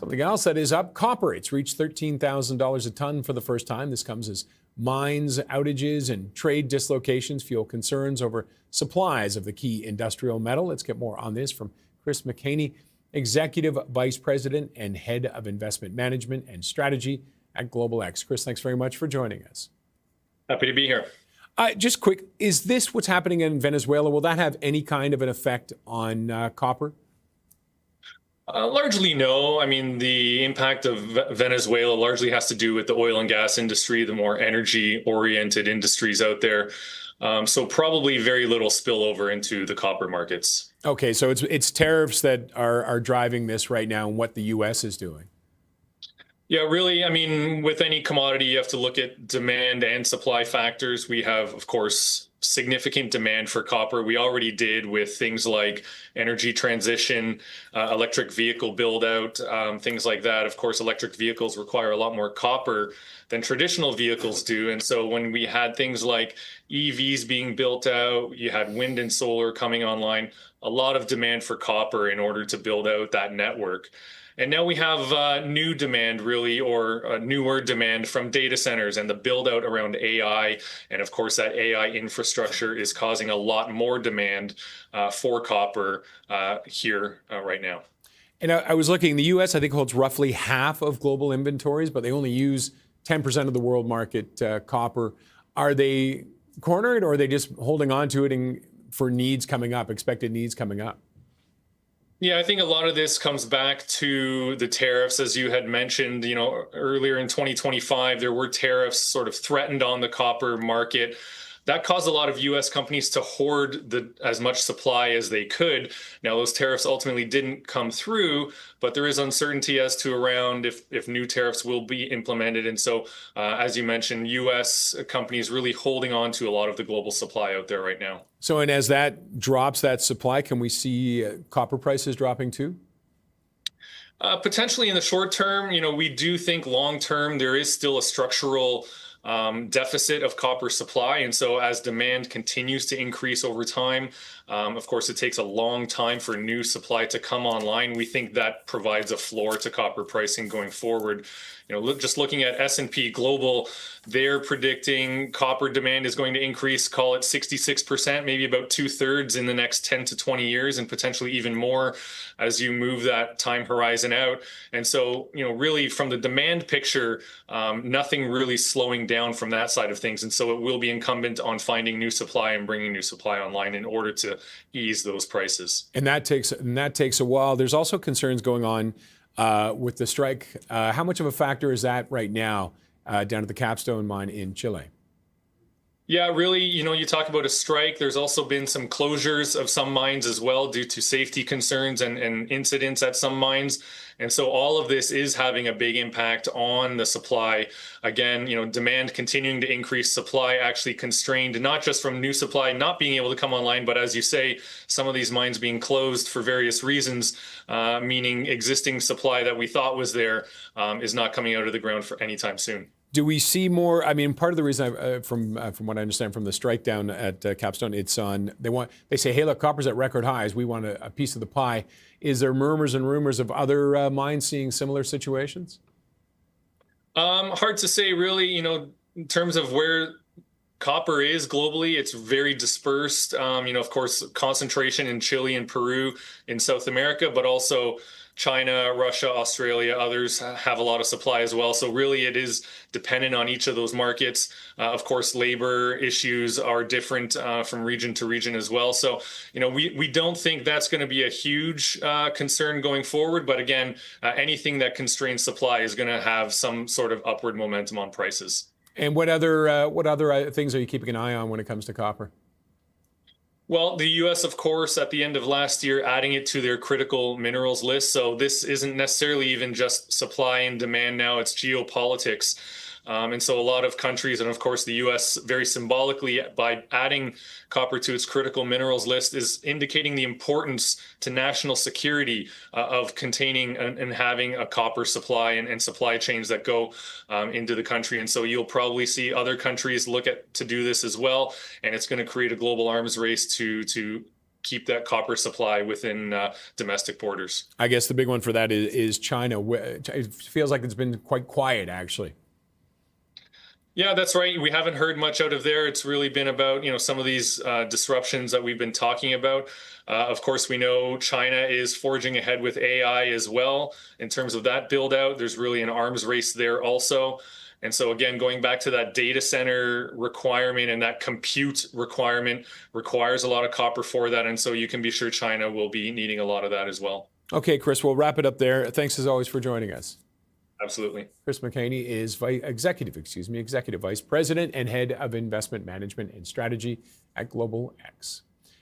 Something else that is up, copper. It's reached $13,000 a ton for the first time. This comes as mines outages and trade dislocations fuel concerns over supplies of the key industrial metal. Let's get more on this from Chris McHaney, Executive Vice President and Head of Investment Management and Strategy at Global X. Chris, thanks very much for joining us. Happy to be here. Just quick, is this what's happening in Venezuela? Will that have any kind of an effect on copper? Largely no. I mean, the impact of Venezuela largely has to do with the oil and gas industry, the more energy-oriented industries out there. So probably very little spillover into the copper markets. Okay, so it's tariffs that are driving this right now and what the U.S. is doing. Yeah, really. I mean, with any commodity, you have to look at demand and supply factors. We have, of course, significant demand for copper. We already did with things like energy transition, electric vehicle build out, things like that. Of course, electric vehicles require a lot more copper than traditional vehicles do. And so when we had things like EVs being built out, you had wind and solar coming online, a lot of demand for copper in order to build out that network. And now we have new demand, really, or newer demand from data centers and the build out around AI. And of course, that AI infrastructure is causing a lot more demand for copper here right now. And I was looking, the U.S., I think, holds roughly half of global inventories, but they only use 10% of the world market copper. Are they cornered, or are they just holding on to it for needs coming up, expected needs coming up? Yeah, I think a lot of this comes back to the tariffs, as you had mentioned. You know, earlier in 2025, there were tariffs sort of threatened on the copper market. That caused a lot of U.S. companies to hoard as much supply as they could. Now, those tariffs ultimately didn't come through, but there is uncertainty as to around if new tariffs will be implemented. And so, as you mentioned, U.S. companies really holding on to a lot of the global supply out there right now. So, and as that drops, that supply, can we see copper prices dropping too? Potentially in the short term. You know, we do think long term there is still a structural deficit of copper supply. And so as demand continues to increase over time, of course, it takes a long time for new supply to come online. We think that provides a floor to copper pricing going forward. You know, just looking at S&P Global, they're predicting copper demand is going to increase, call it 66%, maybe about 2/3 in the next 10 to 20 years, and potentially even more as you move that time horizon out. And so, you know, really from the demand picture, nothing really slowing down from that side of things. And so it will be incumbent on finding new supply and bringing new supply online in order to ease those prices. And that takes a while. There's also concerns going on with the strike. How much of a factor is that right now down at the Capstone mine in Chile? Yeah, really, you know, you talk about a strike. There's also been some closures of some mines as well due to safety concerns and incidents at some mines. And so all of this is having a big impact on the supply. Again, you know, demand continuing to increase, supply actually constrained, not just from new supply not being able to come online, but as you say, some of these mines being closed for various reasons, meaning existing supply that we thought was there is not coming out of the ground for any time soon. Do we see more? I mean, part of the reason, from what I understand from the strike down at Capstone, it's on. They say, hey, look, copper's at record highs. We want a piece of the pie. Is there murmurs and rumors of other mines seeing similar situations? Hard to say, really. You know, in terms of where copper is globally, it's very dispersed. You know, of course, concentration in Chile and Peru in South America, but also China, Russia, Australia, others have a lot of supply as well. So really it is dependent on each of those markets. Of course, labor issues are different from region to region as well. So, you know, we don't think that's going to be a huge concern going forward. But again, anything that constrains supply is going to have some sort of upward momentum on prices. And what other things are you keeping an eye on when it comes to copper? Well, the U.S., of course, at the end of last year, adding it to their critical minerals list. So this isn't necessarily even just supply and demand now, it's geopolitics. And so a lot of countries, and of course the U.S. very symbolically by adding copper to its critical minerals list is indicating the importance to national security of containing and having a copper supply and supply chains that go into the country. And so you'll probably see other countries look to do this as well. And it's going to create a global arms race to keep that copper supply within domestic borders. I guess the big one for that is China. It feels like it's been quite quiet, actually. Yeah, that's right. We haven't heard much out of there. It's really been about, some of these disruptions that we've been talking about. Of course, we know China is forging ahead with AI as well. In terms of that build out, there's really an arms race there also. And so again, going back to that data center requirement and that compute requirement requires a lot of copper for that. And so you can be sure China will be needing a lot of that as well. Okay, Chris, we'll wrap it up there. Thanks as always for joining us. Absolutely. Chris McHaney is Executive Vice President and Head of Investment Management and Strategy at Global X.